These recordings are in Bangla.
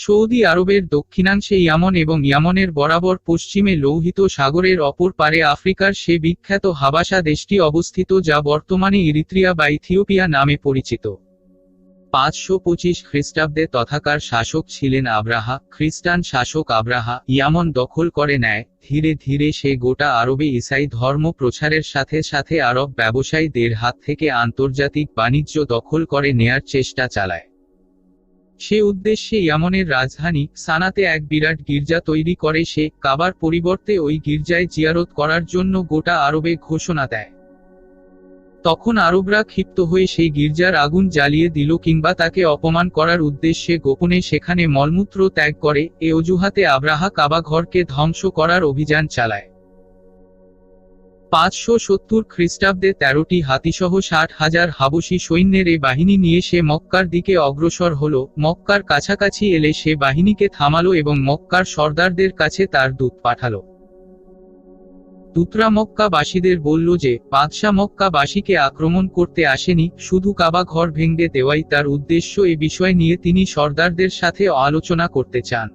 সৌদি আরবের দক্ষিণাংশে ইয়ামন এবং ইয়ামনের বরাবর পশ্চিমে লোহিত সাগরের অপর পারে আফ্রিকার সে বিখ্যাত হাবাসা দেশটি অবস্থিত, যা বর্তমানে ইরিত্রিয়া বা ইথিওপিয়া নামে পরিচিত। 525 খ্রিস্টাব্দে তথাকার শাসক ছিলেন আব্রাহা। খ্রিস্টান শাসক আব্রাহা ইয়ামন দখল করে নেয়। ধীরে ধীরে সে গোটা আরবে ঈসাই ধর্ম প্রচারের সাথে সাথে আরব ব্যবসায়ীদের হাত থেকে আন্তর্জাতিক বাণিজ্য দখল করে নেয়ার চেষ্টা চালায়। সে উদ্দেশ্যে ইয়ামনের রাজধানী সানাতে এক বিরাট গির্জা তৈরি করে সে। কাবার পরিবর্তে ওই গির্জায় জিয়ারত করার জন্য গোটা আরবে ঘোষণা দেয়। তখন আরবরা ক্ষিপ্ত হয়ে সেই গির্জার আগুন জ্বালিয়ে দিল, কিংবা তাকে অপমান করার উদ্দেশ্যে গোপনে সেখানে মলমূত্র ত্যাগ করে। এ অজুহাতে আব্রাহা কাবা ঘরকে ধ্বংস করার অভিযান চালায়। 570 খ্রিস্টাব্দে 13টি হাতিসহ 60,000 হাবশী সৈন্যের এ বাহিনী নিয়ে সে মক্কার দিকে অগ্রসর হল। মক্কার কাছাকাছি এলে সে বাহিনীকে থামালো এবং মক্কার সর্দারদের কাছে তার দূত পাঠালো। দূতরা মক্কাবাসীদের বলল যে বাদশা মক্কাবাসীকে আক্রমণ করতে আসেনি, শুধু কাবা ঘর ভেঙে দেওয়াই তার উদ্দেশ্য। এ বিষয় নিয়ে তিনি সর্দারদের সাথে আলোচনা করতে চান।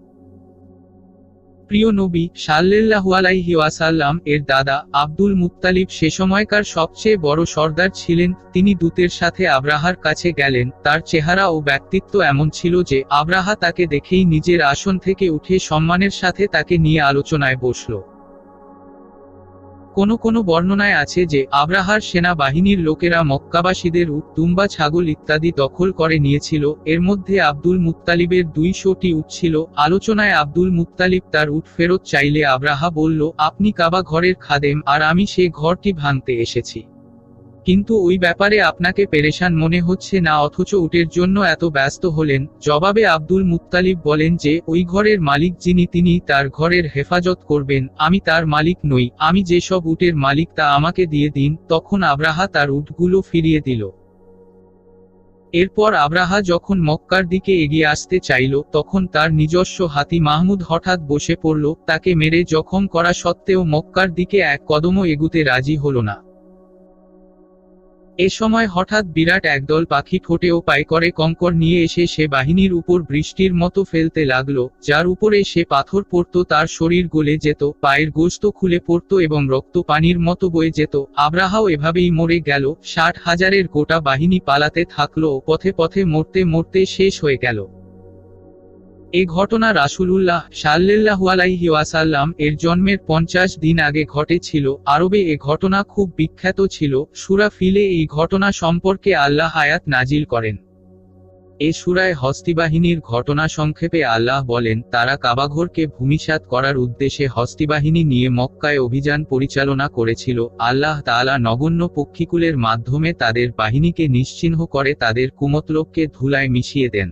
প্রিয় নবী সাল্লাল্লাহু আলাইহি ওয়াসাল্লাম এর দাদা আব্দুল মুত্তালিব সে সময়কার সবচেয়ে বড় সর্দার ছিলেন। তিনি দূতের সাথে আব্রাহার কাছে গেলেন। তার চেহারা ও ব্যক্তিত্ব এমন ছিল যে আব্রাহা তাকে দেখেই নিজের আসন থেকে উঠে সম্মানের সাথে তাকে নিয়ে আলোচনায় বসল। কোনো বর্ণনায় আছে যে আব্রাহার সেনা বাহিনীর লোকেরা মক্কাবাসীদের উট, দুম্বা, ছাগল ইত্যাদি দখল করে নিয়েছিল। এর মধ্যে আব্দুল মুত্তালিবের 200টি উট ছিল। আলোচনায় আব্দুল মুত্তালিব তার উট ফেরত চাইলে আব্রাহা বলল, আপনি কাবা ঘরের খাদেম আর আমি সে ঘরটি ভাঙতে এসেছি, কিন্তু ওই ব্যাপারে আপনাকে পেরেশান মনে হচ্ছে না, অথচ উটের জন্য এত ব্যস্ত হলেন। জবাবে আব্দুল মুত্তালিব বলেন যে ওই ঘরের মালিক যিনি তিনি তার ঘরের হেফাজত করবেন, আমি তার মালিক নই। আমি যেসব উটের মালিক তা আমাকে দিয়ে দিন। তখন আব্রাহা তার উটগুলো ফিরিয়ে দিল। এরপর আব্রাহা যখন মক্কার দিকে এগিয়ে আসতে চাইল, তখন তার নিজস্ব হাতি মাহমুদ হঠাৎ বসে পড়ল। তাকে মেরে জখম করা সত্ত্বেও মক্কার দিকে এক কদমও এগুতে রাজি হল না। এ সময় হঠাৎ বিরাট একদল পাখি ঠোঁটে ও পায়ে করে কঙ্কর নিয়ে এসে সে বাহিনীর উপর বৃষ্টির মতো ফেলতে লাগলো। যার উপরে সে পাথর পড়ত তার শরীর গলে যেত, পায়ের গোশত খুলে পড়ত এবং রক্ত পানির মতো বয়ে যেত। আব্রাহাও এভাবেই মরে গেল। 60,000-এর গোটা বাহিনী পালাতে থাকলো। পথে পথে মরতে মরতে শেষ হয়ে গেল। এ ঘটনা রাসূলুল্লাহ সাল্লাল্লাহু আলাইহি ওয়াসাল্লাম এর জন্মের 50 দিন আগে ঘটেছিল। আরবে এ ঘটনা খুব বিখ্যাত ছিল। সূরা ফিলে এই ঘটনা সম্পর্কে আল্লাহ আয়াত নাজিল করেন। এ সূরায় হস্তিবাহিনীর ঘটনা সংক্ষেপে আল্লাহ বলেন, তারা কাবাঘরকে ভূমিসাৎ করার উদ্দেশ্যে হস্তিবাহিনী নিয়ে মক্কায় অভিযান পরিচালনা করেছিল। আল্লাহ তাআলা নগণ্য পক্ষীকুলের মাধ্যমে তাদের বাহিনীকে নিশ্চিহ্ন করে তাদের কুমতলবকে ধুলায় মিশিয়ে দেন।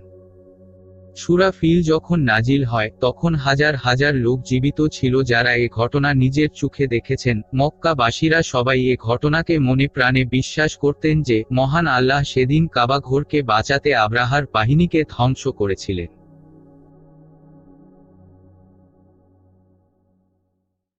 সূরা ফিল যখন নাজিল হয় তখন হাজার হাজার লোক জীবিত ছিল যারা এ ঘটনা নিজের চোখে দেখেছেন। মক্কাবাসীরা সবাই এ ঘটনাকে মনে প্রাণে বিশ্বাস করতেন যে মহান আল্লাহ সেদিন কাবা ঘরকে বাঁচাতে আব্রাহার বাহিনীকে ধ্বংস করেছিলেন।